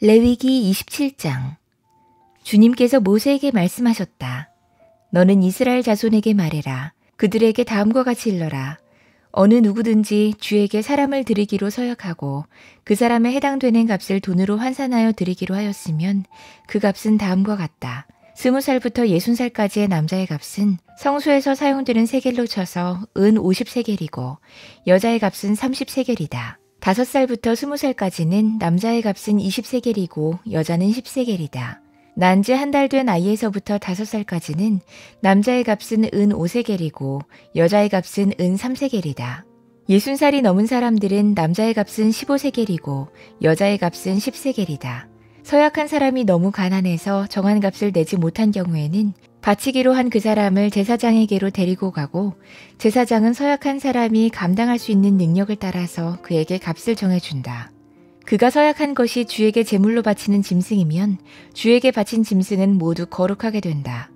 레위기 27장. 주님께서 모세에게 말씀하셨다. 너는 이스라엘 자손에게 말해라. 그들에게 다음과 같이 일러라. 어느 누구든지 주에게 사람을 드리기로 서약하고 그 사람에 해당되는 값을 돈으로 환산하여 드리기로 하였으면 그 값은 다음과 같다. 20살부터 60살까지의 남자의 값은 성소에서 사용되는 세겔로 쳐서 은 50세겔이고 여자의 값은 30세겔이다. 5살부터 20살까지는 남자의 값은 20세겔이고 여자는 10세겔이다. 난 지 한 달 된 아이에서부터 5살까지는 남자의 값은 은 5세겔이고 여자의 값은 은 3세겔이다. 60살이 넘은 사람들은 남자의 값은 15세겔이고 여자의 값은 10세겔이다. 서약한 사람이 너무 가난해서 정한 값을 내지 못한 경우에는 바치기로 한 그 사람을 제사장에게로 데리고 가고 제사장은 서약한 사람이 감당할 수 있는 능력을 따라서 그에게 값을 정해준다. 그가 서약한 것이 주에게 제물로 바치는 짐승이면 주에게 바친 짐승은 모두 거룩하게 된다.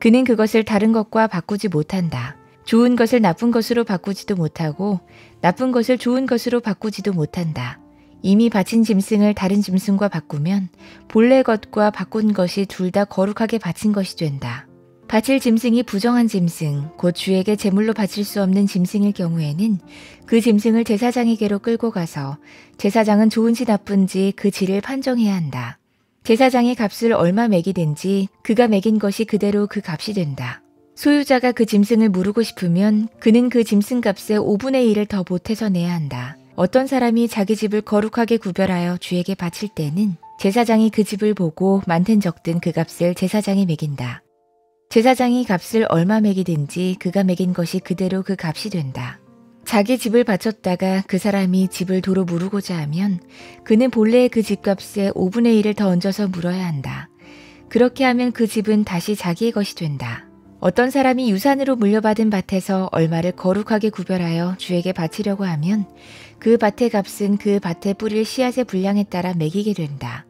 그는 그것을 다른 것과 바꾸지 못한다. 좋은 것을 나쁜 것으로 바꾸지도 못하고 나쁜 것을 좋은 것으로 바꾸지도 못한다. 이미 바친 짐승을 다른 짐승과 바꾸면 본래 것과 바꾼 것이 둘 다 거룩하게 바친 것이 된다. 바칠 짐승이 부정한 짐승, 곧 주에게 제물로 바칠 수 없는 짐승일 경우에는 그 짐승을 제사장에게로 끌고 가서 제사장은 좋은지 나쁜지 그 질을 판정해야 한다. 제사장이 값을 얼마 매기든지 그가 매긴 것이 그대로 그 값이 된다. 소유자가 그 짐승을 무르고 싶으면 그는 그 짐승 값의 5분의 1을 더 보태서 내야 한다. 어떤 사람이 자기 집을 거룩하게 구별하여 주에게 바칠 때는 제사장이 그 집을 보고 많든 적든 그 값을 제사장이 매긴다. 제사장이 값을 얼마 매기든지 그가 매긴 것이 그대로 그 값이 된다. 자기 집을 바쳤다가 그 사람이 집을 도로 무르고자 하면 그는 본래의 그 집값의 5분의 1을 더 얹어서 물어야 한다. 그렇게 하면 그 집은 다시 자기의 것이 된다. 어떤 사람이 유산으로 물려받은 밭에서 얼마를 거룩하게 구별하여 주에게 바치려고 하면 그 밭의 값은 그 밭에 뿌릴 씨앗의 분량에 따라 매기게 된다.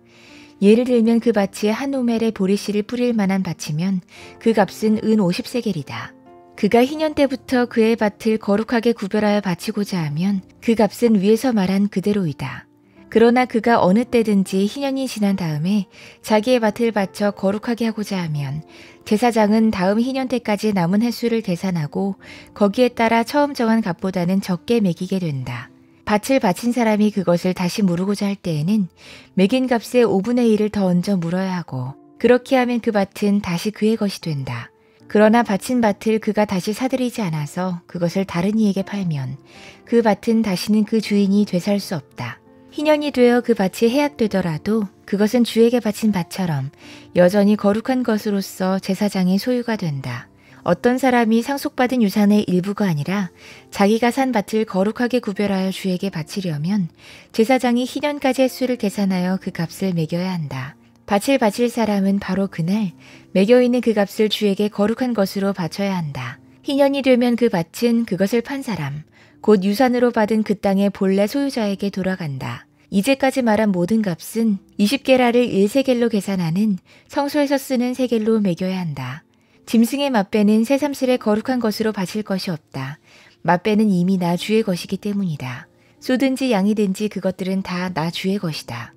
예를 들면 그 밭에 한 오멜의 보리씨를 뿌릴 만한 밭이면 그 값은 은 50세겔이다. 그가 희년 때부터 그의 밭을 거룩하게 구별하여 바치고자 하면 그 값은 위에서 말한 그대로이다. 그러나 그가 어느 때든지 희년이 지난 다음에 자기의 밭을 바쳐 거룩하게 하고자 하면 제사장은 다음 희년 때까지 남은 횟수를 계산하고 거기에 따라 처음 정한 값보다는 적게 매기게 된다. 밭을 바친 사람이 그것을 다시 무르고자 할 때에는 매긴 값의 5분의 1을 더 얹어 물어야 하고 그렇게 하면 그 밭은 다시 그의 것이 된다. 그러나 바친 밭을 그가 다시 사들이지 않아서 그것을 다른 이에게 팔면 그 밭은 다시는 그 주인이 되살 수 없다. 희년이 되어 그 밭이 해약되더라도 그것은 주에게 바친 밭처럼 여전히 거룩한 것으로서 제사장의 소유가 된다. 어떤 사람이 상속받은 유산의 일부가 아니라 자기가 산 밭을 거룩하게 구별하여 주에게 바치려면 제사장이 희년까지 횟수를 계산하여 그 값을 매겨야 한다. 밭을 바칠 사람은 바로 그날 매겨있는 그 값을 주에게 거룩한 것으로 바쳐야 한다. 희년이 되면 그 밭은 그것을 판 사람, 곧 유산으로 받은 그 땅의 본래 소유자에게 돌아간다. 이제까지 말한 모든 값은 20게라를 1세겔로 계산하는 성소에서 쓰는 세겔로 매겨야 한다. 짐승의 맛배는 새삼스레 거룩한 것으로 바칠 것이 없다. 맛배는 이미 나 주의 것이기 때문이다. 소든지 양이든지 그것들은 다 나 주의 것이다.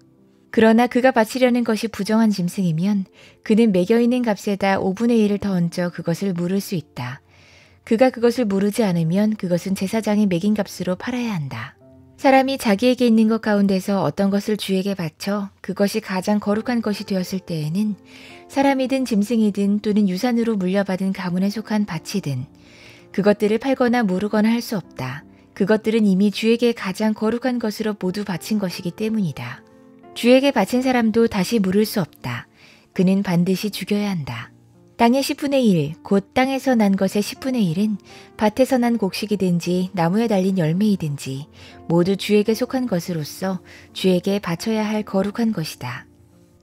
그러나 그가 바치려는 것이 부정한 짐승이면 그는 매겨있는 값에다 5분의 1을 더 얹어 그것을 물을 수 있다. 그가 그것을 무르지 않으면 그것은 제사장이 매긴 값으로 팔아야 한다. 사람이 자기에게 있는 것 가운데서 어떤 것을 주에게 바쳐 그것이 가장 거룩한 것이 되었을 때에는 사람이든 짐승이든 또는 유산으로 물려받은 가문에 속한 밭이든 그것들을 팔거나 무르거나 할 수 없다. 그것들은 이미 주에게 가장 거룩한 것으로 모두 바친 것이기 때문이다. 주에게 바친 사람도 다시 물을 수 없다. 그는 반드시 죽여야 한다. 땅의 10분의 1, 곧 땅에서 난 것의 10분의 1은 밭에서 난 곡식이든지 나무에 달린 열매이든지 모두 주에게 속한 것으로서 주에게 바쳐야 할 거룩한 것이다.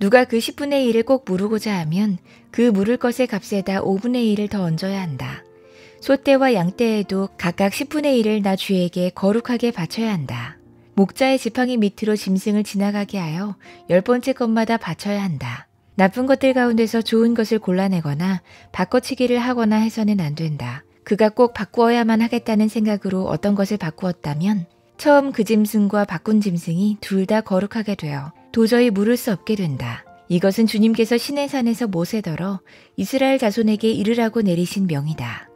누가 그 10분의 1을 꼭 무르고자 하면 그 무를 것의 값에다 5분의 1을 더 얹어야 한다. 소떼와 양떼에도 각각 10분의 1을 나 주에게 거룩하게 바쳐야 한다. 목자의 지팡이 밑으로 짐승을 지나가게 하여 10번째 것마다 바쳐야 한다. 나쁜 것들 가운데서 좋은 것을 골라내거나 바꿔치기를 하거나 해서는 안 된다. 그가 꼭 바꾸어야만 하겠다는 생각으로 어떤 것을 바꾸었다면 처음 그 짐승과 바꾼 짐승이 둘 다 거룩하게 되어 도저히 물을 수 없게 된다. 이것은 주님께서 시내산에서 모세더러 이스라엘 자손에게 이르라고 내리신 명이다.